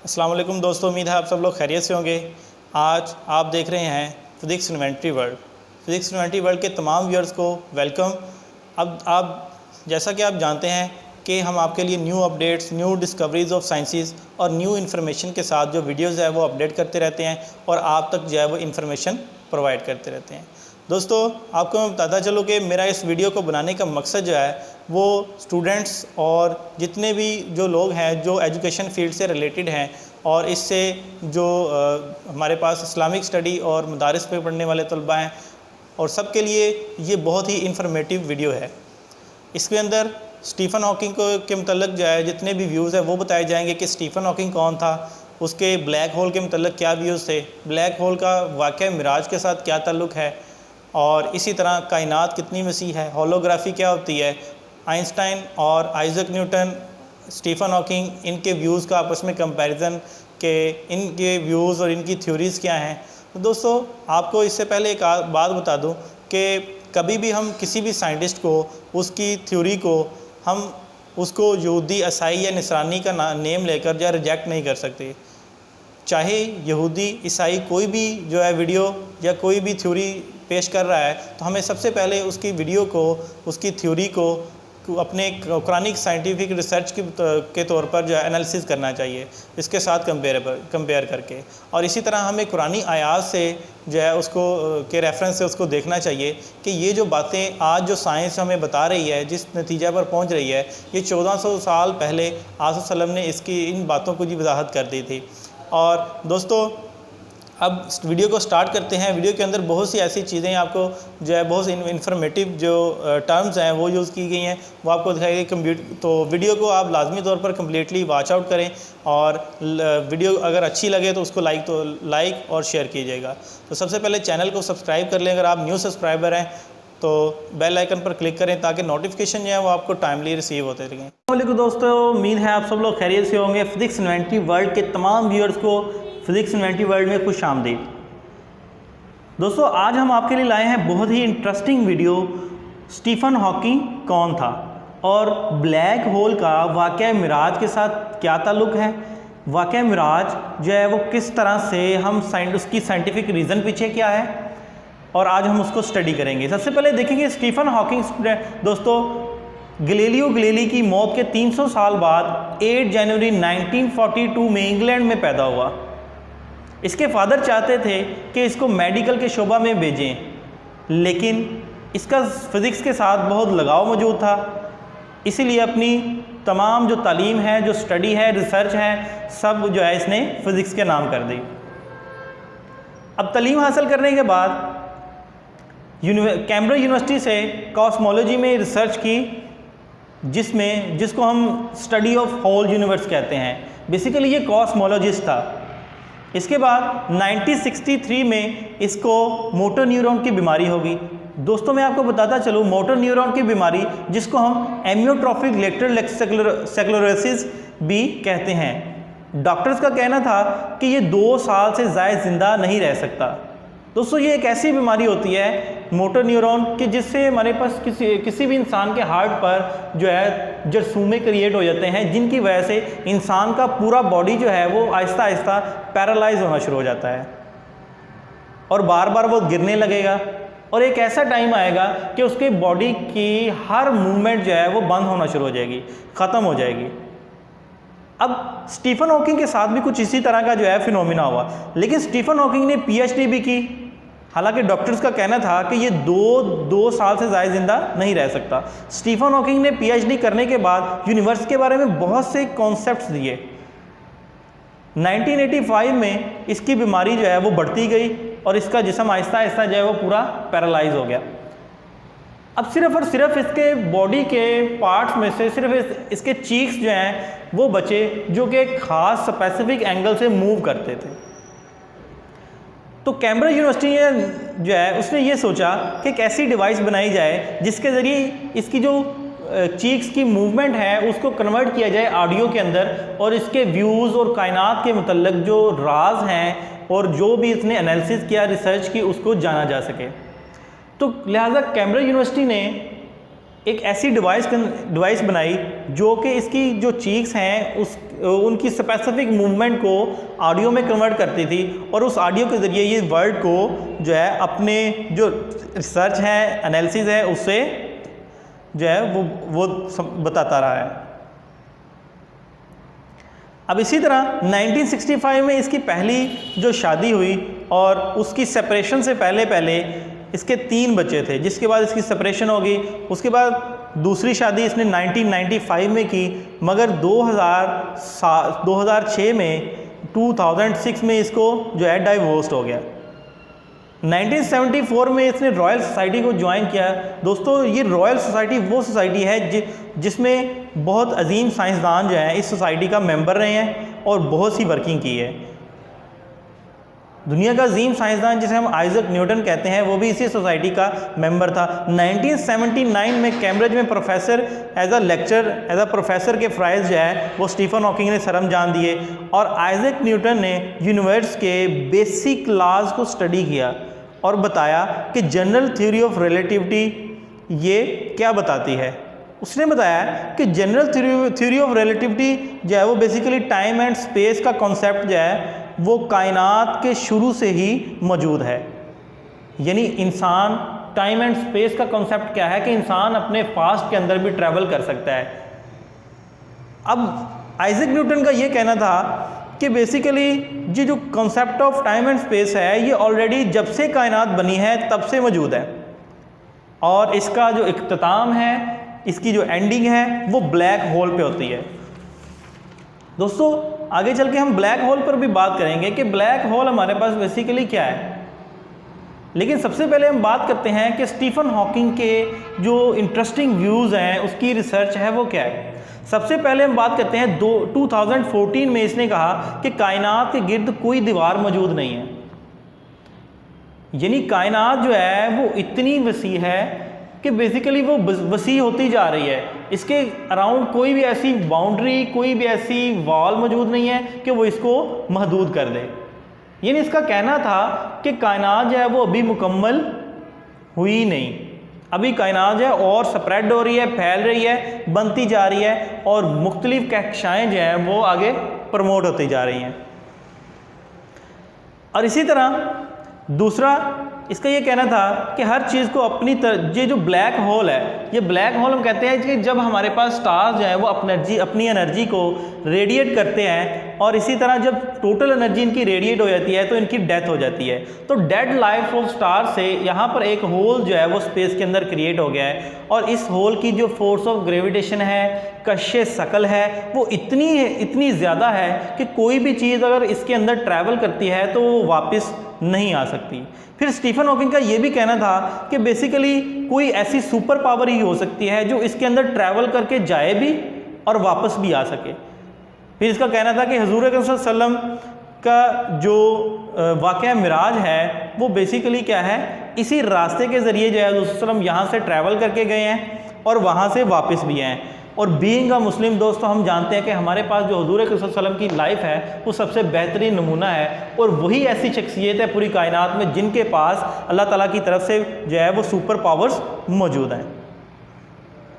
अस्सलाम वालेकुम दोस्तों, उम्मीद है आप सब लोग खैरियत से होंगे। आज आप देख रहे हैं physics inventory world. Physics inventory world के तमाम व्यूअर्स को वेलकम। अब आप जैसा कि आप जानते हैं कि हम आपके लिए new updates, new discoveries of sciences और न्यू इन्फॉर्मेशन के साथ जो वीडियोज़ है वो अपडेट करते रहते हैं और आप तक जो है वो इन्फॉर्मेशन प्रोवाइड करते रहते हैं। दोस्तों, आपको मैं बताता चलूँ कि मेरा इस वीडियो को बनाने का मकसद जो है वो स्टूडेंट्स और जितने भी जो लोग हैं जो एजुकेशन फील्ड से रिलेटेड हैं और इससे जो हमारे पास इस्लामिक स्टडी और मदारिस पे पढ़ने वाले तलबा हैं और सबके लिए ये बहुत ही इंफॉर्मेटिव वीडियो है। इसके अंदर स्टीफ़न हॉकिंग के मतलब जो है जितने भी व्यूज़ हैं वो बताए जाएंगे कि स्टीफ़न हॉकिंग कौन था, उसके ब्लैक होल के मतलब क्या व्यूज़ थे, ब्लैक होल का वाक़या मिराज के साथ क्या ताल्लुक़ है और इसी तरह कायनात कितनी वसी है, होलोग्राफी क्या होती है, आइंस्टाइन और आइज़ैक न्यूटन, स्टीफ़न हॉकिंग, इनके व्यूज़ का आपस में कंपैरिजन के इनके व्यूज़ और इनकी थ्योरीज़ क्या हैं। तो दोस्तों, आपको इससे पहले एक बात बता दूं कि कभी भी हम किसी भी साइंटिस्ट को उसकी थ्योरी को हम उसको यहूदी, ईसाई या नसरानी का नेम लेकर या रिजेक्ट नहीं कर सकते। चाहे यहूदी, ईसाई कोई भी जो है वीडियो या कोई भी थ्योरी पेश कर रहा है तो हमें सबसे पहले उसकी वीडियो को, उसकी थ्योरी को अपने कुरानिक साइंटिफिक रिसर्च के तौर पर जो है एनालिसिस करना चाहिए, इसके साथ कंपेयर करके। और इसी तरह हमें कुरानी आयात से जो है उसको के रेफरेंस से उसको देखना चाहिए कि ये जो बातें आज जो साइंस हमें बता रही है, जिस नतीजा पर पहुंच रही है, ये 1400 साल पहले आज़ सल्लम ने इसकी इन बातों को जी वजाहत कर दी थी। और दोस्तों, अब वीडियो को स्टार्ट करते हैं। वीडियो के अंदर बहुत सी ऐसी चीज़ें आपको जो है बहुत सी इन्फॉर्मेटिव जो टर्म्स हैं वो यूज़ की गई हैं, वो आपको दिखाई गई। तो वीडियो को आप लाजमी तौर पर कम्प्लीटली वॉच आउट करें और वीडियो अगर अच्छी लगे तो उसको लाइक और शेयर कीजिएगा। तो सबसे पहले चैनल को सब्सक्राइब कर लें, अगर आप न्यू सब्सक्राइबर हैं तो बेल आइकन पर क्लिक करें ताकि नोटिफिकेशन जो है वो आपको टाइमली रिसीव होते रहें। वालेकुम दोस्तों, उम्मीद है आप सब लोग खैरियत से होंगे। फिज़िक्स इन्वेंटरी वर्ल्ड के तमाम व्यूअर्स को फिज़िक्स इन्वेंटरी वर्ल्ड में खुश आमदीद। दोस्तों, आज हम आपके लिए लाए हैं बहुत ही इंटरेस्टिंग वीडियो, स्टीफ़न हॉकिंग कौन था और ब्लैक होल का वाक़या मिराज के साथ क्या ताल्लुक़ है, वाक़या मिराज जो है वो किस तरह से हम उसकी साइंटिफिक रीज़न पीछे क्या है और आज हम उसको स्टडी करेंगे। सबसे पहले देखेंगे स्टीफ़न हॉकिंग। दोस्तों, गैलीलियो गैलीली की मौत के 300 साल बाद 8 जनवरी 1942 में इंग्लैंड में पैदा हुआ। इसके फादर चाहते थे कि इसको मेडिकल के शोबा में भेजें, लेकिन इसका फ़िज़िक्स के साथ बहुत लगाव मौजूद था, इसीलिए अपनी तमाम जो तालीम है, जो स्टडी है, रिसर्च है, सब जो है इसने फ़िज़िक्स के नाम कर दी। अब तालीम हासिल करने के बाद कैम्ब्रिज यूनिवर्सिटी से कॉस्मोलॉजी में रिसर्च की, जिसको हम स्टडी ऑफ होल यूनिवर्स कहते हैं। बेसिकली ये कॉस्मोलॉजिस्ट था। इसके बाद 1963 में इसको मोटर न्यूरॉन की बीमारी होगी। दोस्तों, मैं आपको बताता चलूँ, मोटर न्यूरॉन की बीमारी जिसको हम एमियोट्रोफिक लेटरल स्क्लेरोसिस भी कहते हैं, डॉक्टर्स का कहना था कि ये 2 साल से ज़्यादा ज़िंदा नहीं रह सकता। दोस्तों, ये एक ऐसी बीमारी होती है मोटर न्यूरॉन कि जिससे हमारे पास किसी भी इंसान के हार्ट पर जो है जरसूमे क्रिएट हो जाते हैं, जिनकी वजह से इंसान का पूरा बॉडी जो है वो आहिस्ता आहिस्ता पैरालाइज होना शुरू हो जाता है और बार बार वो गिरने लगेगा और एक ऐसा टाइम आएगा कि उसके बॉडी की हर मूवमेंट जो है वो बंद होना शुरू हो जाएगी, ख़त्म हो जाएगी। अब स्टीफ़न हॉकिंग के साथ भी कुछ इसी तरह का जो है फिनोमिना हुआ, लेकिन स्टीफ़न हॉकिंग ने पीएचडी भी की। हालांकि डॉक्टर्स का कहना था कि ये दो साल से ज़्यादा ज़िंदा नहीं रह सकता। स्टीफ़न हॉकिंग ने पीएचडी करने के बाद यूनिवर्स के बारे में बहुत से कॉन्सेप्ट्स दिए। 1985 में इसकी बीमारी जो है वो बढ़ती गई और इसका जिस्म आहिस्ता आहिस्ता जो है वो पूरा पैरालाइज हो गया। अब सिर्फ और सिर्फ इसके बॉडी के पार्ट्स में से सिर्फ इसके चीक्स जो हैं वो बचे, जो कि एक ख़ास स्पेसिफिक एंगल से मूव करते थे। तो कैम्ब्रिज यूनिवर्सिटी जो है उसने ये सोचा कि एक ऐसी डिवाइस बनाई जाए जिसके ज़रिए इसकी जो चीक्स की मूवमेंट है उसको कन्वर्ट किया जाए ऑडियो के अंदर और इसके व्यूज़ और कायनात के मतलब जो राज हैं और जो भी इसने एनालिसिस किया, रिसर्च की, उसको जाना जा सके। तो लिहाजा कैम्ब्रिज यूनिवर्सिटी ने एक ऐसी डिवाइस बनाई जो कि इसकी जो चीक्स हैं उनकी स्पेसिफिक मूवमेंट को ऑडियो में कन्वर्ट करती थी, और उस ऑडियो के ज़रिए ये वर्ड को जो है अपने जो रिसर्च है, एनालिसिस है, उससे जो है वो बताता रहा है। अब इसी तरह 1965 में इसकी पहली जो शादी हुई और उसकी सेपरेशन से पहले इसके 3 बच्चे थे, जिसके बाद इसकी सेपरेशन हो गई। उसके बाद दूसरी शादी इसने 1995 में की, मगर 2006 में इसको जो है डाइवोर्स हो गया। 1974 में इसने रॉयल सोसाइटी को ज्वाइन किया। दोस्तों ये रॉयल सोसाइटी वो सोसाइटी है जिसमें बहुत अजीम साइंसदान जो हैं इस सोसाइटी का मेंबर रहे हैं और बहुत सी वर्किंग की है। दुनिया का अजीम साइंसदान जिसे हम आइजक न्यूटन कहते हैं वो भी इसी सोसाइटी का मेंबर था। 1979 में कैम्ब्रिज में प्रोफेसर एज अ प्रोफेसर के प्राइज़ जो है वो स्टीफन हॉकिंग ने सरअंजाम दिए, और आइजक न्यूटन ने यूनिवर्स के बेसिक लॉज को स्टडी किया और बताया कि जनरल थ्योरी ऑफ रिलेटिविटी ये क्या बताती है। उसने बताया कि जनरल थ्योरी ऑफ रिलेटिविटी जो है वो बेसिकली टाइम एंड स्पेस का कॉन्सेप्ट जो है वो कायनात के शुरू से ही मौजूद है। यानी इंसान टाइम एंड स्पेस का कॉन्सेप्ट क्या है कि इंसान अपने पास्ट के अंदर भी ट्रैवल कर सकता है। अब आइजक न्यूटन का ये कहना था कि बेसिकली ये जो concept of time and space है ये ऑलरेडी जब से कायनात बनी है तब से मौजूद है, और इसका जो इख्तिताम है, इसकी जो एंडिंग है वो ब्लैक होल पे होती है। दोस्तों आगे चल के हम ब्लैक होल पर भी बात करेंगे कि ब्लैक होल हमारे पास बेसिकली क्या है, लेकिन सबसे पहले हम बात करते हैं कि स्टीफन हॉकिंग के जो इंटरेस्टिंग व्यूज़ हैं उसकी रिसर्च है वो क्या है। सबसे पहले हम बात करते हैं 2014 में इसने कहा कि कायनात के गिर्द कोई दीवार मौजूद नहीं है। यानी कायनात जो है वो इतनी वसी है कि बेसिकली वो वसी होती जा रही है, इसके अराउंड कोई भी ऐसी बाउंड्री, कोई भी ऐसी वॉल मौजूद नहीं है कि वो इसको महदूद कर दे। यानी इसका कहना था कि कायनात जो है वो अभी मुकम्मल हुई नहीं, अभी कायनात जो है और स्प्रेड हो रही है, फैल रही है, बनती जा रही है, और मुख्तलिफ कक्षाएँ जो हैं वो आगे प्रमोट होती जा रही हैं। और इसी तरह दूसरा इसका ये कहना था कि हर चीज़ को अपनी ये जो ब्लैक होल है, ये ब्लैक होल हम कहते हैं कि जब हमारे पास स्टार्स जो हैं वो अपनी एनर्जी को रेडिएट करते हैं, और इसी तरह जब टोटल एनर्जी इनकी रेडिएट हो जाती है तो इनकी डेथ हो जाती है। तो डेड लाइफ ऑफ स्टार से यहाँ पर एक होल जो है वो स्पेस के अंदर क्रिएट हो गया है, और इस होल की जो फोर्स ऑफ ग्रेविटेशन है, कश्य शकल है, वो इतनी ज़्यादा है कि कोई भी चीज़ अगर इसके अंदर ट्रैवल करती है तो वो वापस नहीं आ सकती। फिर स्टीफन हॉकिंग का ये भी कहना था कि बेसिकली कोई ऐसी सुपर पावर ही हो सकती है जो इसके अंदर ट्रैवल करके जाए भी और वापस भी आ सके। फिर इसका कहना था कि हुजूर अकरम सल्लल्लाहु अलैहि वसल्लम का जो वाक़या मिराज है वो बेसिकली क्या है, इसी रास्ते के ज़रिए जो है हुजूर सल्लल्लाहु अलैहि वसल्लम यहाँ से ट्रैवल करके गए हैं और वहाँ से वापस भी आए। और बीइंग अ मुस्लिम दोस्तों हम जानते हैं कि हमारे पास जो हुजूर अकरम सल्लल्लाहु अलैहि वसल्लम की लाइफ है वो सबसे बेहतरीन नमूना है, और वही ऐसी शख्सियत है पूरी कायनात में जिनके पास अल्लाह ताला की तरफ से जो है वो सुपर पावर्स मौजूद हैं।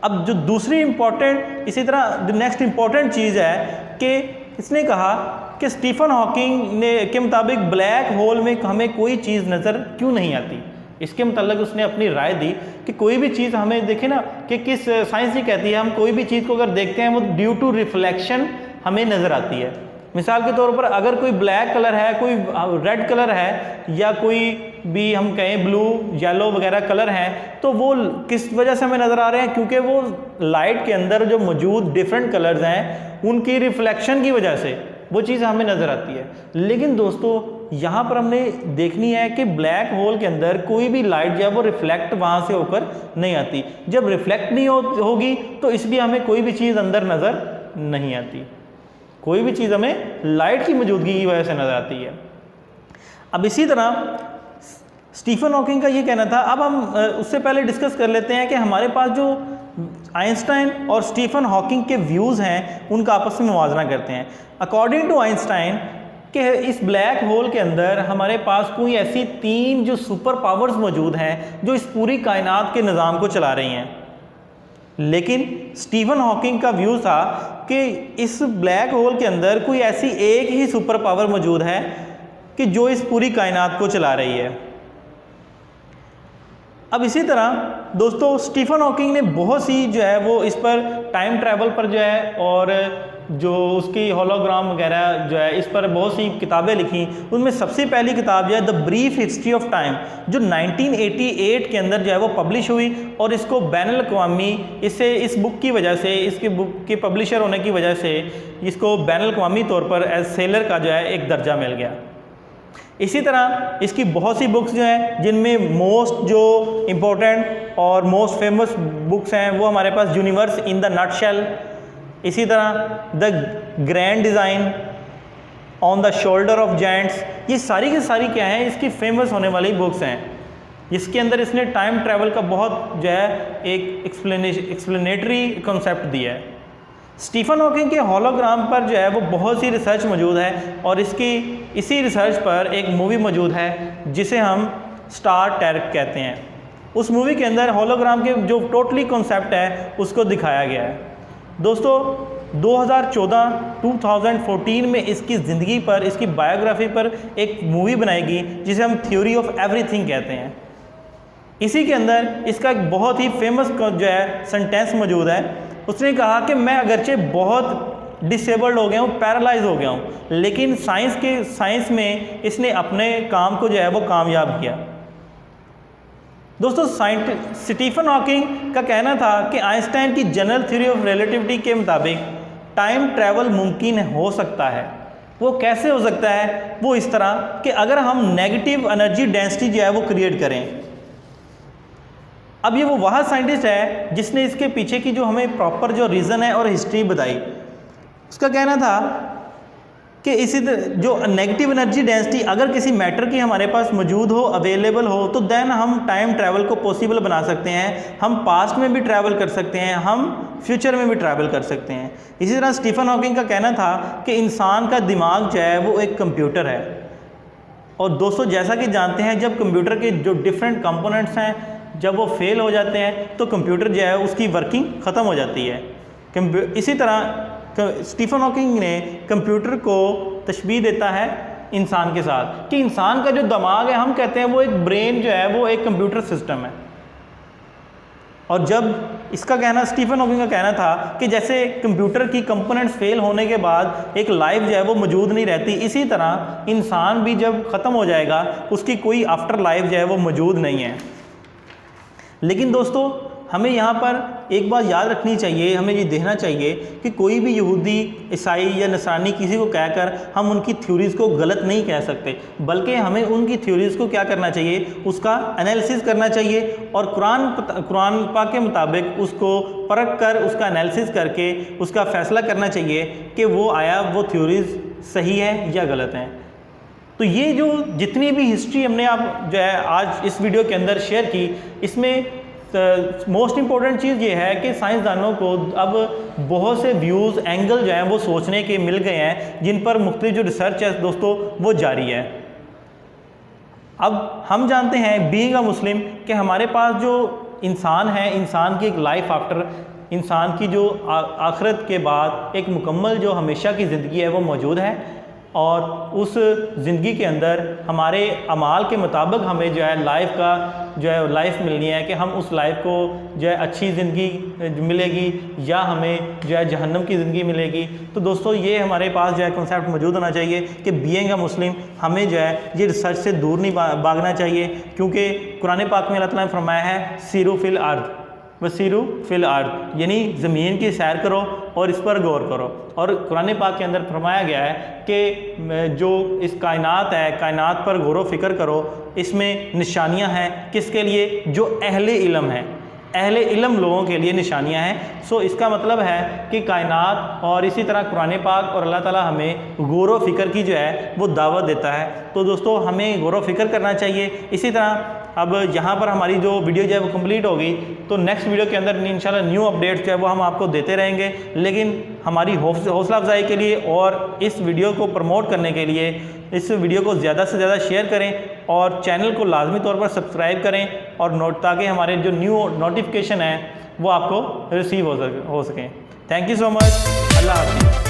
अब जो दूसरी इम्पॉर्टेंट, इसी तरह नेक्स्ट इम्पॉर्टेंट चीज़ है कि इसने कहा कि स्टीफन हॉकिंग ने के मुताबिक ब्लैक होल में हमें कोई चीज़ नज़र क्यों नहीं आती। इसके मतलब उसने अपनी राय दी कि कोई भी चीज़ हमें देखे ना कि किस साइंस ही कहती है, हम कोई भी चीज़ को अगर देखते हैं वो ड्यू टू रिफ्लेक्शन हमें नज़र आती है। मिसाल के तौर पर अगर कोई ब्लैक कलर है, कोई रेड कलर है, या कोई भी हम कहें ब्लू, येलो वगैरह कलर हैं, तो वो किस वजह से हमें नज़र आ रहे हैं, क्योंकि वो लाइट के अंदर जो मौजूद डिफरेंट कलर्स हैं उनकी रिफ्लेक्शन की वजह से वो चीज़ हमें नज़र आती है। लेकिन दोस्तों यहाँ पर हमने देखनी है कि ब्लैक होल के अंदर कोई भी लाइट जो है वो रिफ्लेक्ट वहाँ से होकर नहीं आती। जब रिफ्लेक्ट नहीं होगी तो इसलिए हमें कोई भी चीज़ अंदर नज़र नहीं आती, कोई भी चीज़ हमें लाइट की मौजूदगी की वजह से नज़र आती है। अब इसी तरह स्टीफन हॉकिंग का ये कहना था। अब हम उससे पहले डिस्कस कर लेते हैं कि हमारे पास जो आइंस्टाइन और स्टीफन हॉकिंग के व्यूज़ हैं उनका आपस में मुवाजना करते हैं। अकॉर्डिंग टू आइंस्टाइन कि इस ब्लैक होल के अंदर हमारे पास कोई ऐसी 3 जो सुपर पावर्स मौजूद हैं जो इस पूरी कायनात के निज़ाम को चला रही हैं। लेकिन स्टीफन हॉकिंग का व्यू था कि इस ब्लैक होल के अंदर कोई ऐसी एक ही सुपर पावर मौजूद है कि जो इस पूरी कायनात को चला रही है। अब इसी तरह दोस्तों स्टीफन हॉकिंग ने बहुत सी जो है वो इस पर टाइम ट्रैवल पर जो है और जो उसकी होलोग्राम वगैरह जो है इस पर बहुत सी किताबें लिखी। उनमें सबसे पहली किताब जो है the brief history of time, जो 1988 के अंदर जो है वो पब्लिश हुई और इसको बैनुल अक़वामी इस बुक की वजह से, इसकी बुक के पब्लिशर होने की वजह से इसको बैनुल अक़वामी तौर पर एज सेलर का जो है एक दर्जा मिल गया। इसी तरह इसकी बहुत सी बुक्स जो हैं जिनमें मोस्ट जो इम्पोर्टेंट और मोस्ट फेमस बुक्स हैं वो हमारे पास यूनिवर्स इन द नटशेल, इसी तरह the grand design, on the shoulder of giants, ये सारी की सारी क्या हैं इसकी फेमस होने वाली बुक्स हैं, जिसके अंदर इसने टाइम ट्रैवल का बहुत जो है एक एक्सप्लेनेटरी कॉन्सेप्ट दिया है। स्टीफन हॉकिंग के होलोग्राम पर जो है वो बहुत सी रिसर्च मौजूद है और इसी रिसर्च पर एक मूवी मौजूद है जिसे हम स्टार ट्रेक कहते हैं। उस मूवी के अंदर होलोग्राम के जो टोटली कॉन्सेप्ट है उसको दिखाया गया है। दोस्तों 2014 में इसकी ज़िंदगी पर, इसकी बायोग्राफी पर एक मूवी बनाएगी जिसे हम थ्योरी ऑफ एवरीथिंग कहते हैं। इसी के अंदर इसका एक बहुत ही फेमस जो है सेंटेंस मौजूद है। उसने कहा कि मैं अगरचे बहुत डिसेबल्ड हो गया हूँ, पैरालाइज हो गया हूँ, लेकिन साइंस में इसने अपने काम को जो है वो कामयाब किया। दोस्तों स्टीफन हॉकिंग का कहना था कि आइंस्टाइन की जनरल थ्योरी ऑफ रिलेटिविटी के मुताबिक टाइम ट्रैवल मुमकिन हो सकता है। वो कैसे हो सकता है? वो इस तरह कि अगर हम नेगेटिव एनर्जी डेंसिटी जो है वो क्रिएट करें। अब ये वो वह साइंटिस्ट है जिसने इसके पीछे की जो हमें प्रॉपर जो रीज़न है और हिस्ट्री बताई। उसका कहना था कि इसी जो नेगेटिव एनर्जी डेंसिटी अगर किसी मैटर की हमारे पास मौजूद हो, अवेलेबल हो, तो देन हम टाइम ट्रैवल को पॉसिबल बना सकते हैं। हम पास्ट में भी ट्रैवल कर सकते हैं, हम फ्यूचर में भी ट्रैवल कर सकते हैं। इसी तरह स्टीफन हॉकिंग का कहना था कि इंसान का दिमाग जो है वो एक कंप्यूटर है। और दोस्तों जैसा कि जानते हैं जब कंप्यूटर के जो डिफरेंट कंपोनेंट्स हैं जब वो फेल हो जाते हैं तो कंप्यूटर जो है उसकी वर्किंग ख़त्म हो जाती है। इसी तरह स्टीफन हॉकिंग ने कंप्यूटर को तशबीह देता है इंसान के साथ कि इंसान का जो दिमाग है हम कहते हैं वो एक ब्रेन जो है वो एक कंप्यूटर सिस्टम है। और जब इसका कहना, स्टीफन हॉकिंग का कहना था कि जैसे कंप्यूटर की कंपोनेंट्स फेल होने के बाद एक लाइफ जो है वो मौजूद नहीं रहती, इसी तरह इंसान भी जब ख़त्म हो जाएगा उसकी कोई आफ्टर लाइफ जो है वो मौजूद नहीं है। लेकिन दोस्तों हमें यहाँ पर एक बात याद रखनी चाहिए, हमें ये देखना चाहिए कि कोई भी यहूदी, ईसाई या नसरानी किसी को कहकर हम उनकी थ्योरीज़ को गलत नहीं कह सकते, बल्कि हमें उनकी थ्योरीज़ को क्या करना चाहिए, उसका एनालिसिस करना चाहिए और कुरान पाक के मुताबिक उसको परख कर, उसका एनालिसिस करके उसका फ़ैसला करना चाहिए कि वो थ्योरीज़ सही है या गलत हैं। तो ये जो जितनी भी हिस्ट्री हमने आप जो है आज इस वीडियो के अंदर शेयर की, इसमें मोस्ट इम्पॉर्टेंट चीज़ ये है कि साइंसदानों को अब बहुत से व्यूज़, एंगल जो हैं वो सोचने के मिल गए हैं जिन पर मुख्तलिफ जो रिसर्च है दोस्तों वो जारी है। अब हम जानते हैं बीइंग अ मुस्लिम कि हमारे पास जो इंसान है, इंसान की एक लाइफ आफ्टर, इंसान की जो आखिरत के बाद एक मुकम्मल जो हमेशा की ज़िंदगी है वो मौजूद है और उस ज़िंदगी के अंदर हमारे अमाल के मुताबिक हमें जो है लाइफ मिलनी है कि हम उस लाइफ को जो है अच्छी ज़िंदगी मिलेगी या हमें जो है जहन्नम की ज़िंदगी मिलेगी। तो दोस्तों ये हमारे पास जो है कॉन्सेप्ट मौजूद होना चाहिए कि बीइंग अ मुस्लिम हमें जो है ये रिसर्च से दूर नहीं भागना चाहिए, क्योंकि कुरान पाक में अल्लाह ताला ने फरमाया है सीरू फिल अर्द वसीरू फिल अर्द, यानी ज़मीन की सैर करो और इस पर गौर करो। और कुरान पाक के अंदर फरमाया गया है कि जो इस कायनात है, कायनात पर गौर व फिक्र करो, इसमें निशानियां हैं किसके लिए? जो अहले इल्म हैं, अहले इल्म लोगों के लिए निशानियां हैं। सो इसका मतलब है कि कायनात और इसी तरह कुरान पाक और अल्लाह ताला हमें गौर व फिक्र की जो है वो दावत देता है। तो दोस्तों हमें गौर व फिक्र करना चाहिए। इसी तरह अब यहाँ पर हमारी जो वीडियो जो है वो कंप्लीट होगी, तो नेक्स्ट वीडियो के अंदर इंशाल्लाह न्यू अपडेट्स जो है वो हम आपको देते रहेंगे। लेकिन हमारी हौसला अफजाई के लिए और इस वीडियो को प्रमोट करने के लिए इस वीडियो को ज़्यादा से ज़्यादा शेयर करें और चैनल को लाजमी तौर पर सब्सक्राइब करें और ताकि हमारे जो न्यू नोटिफिकेशन है वो आपको रिसीव हो सकें। Thank you so much. अल्लाह हाफ़िज़।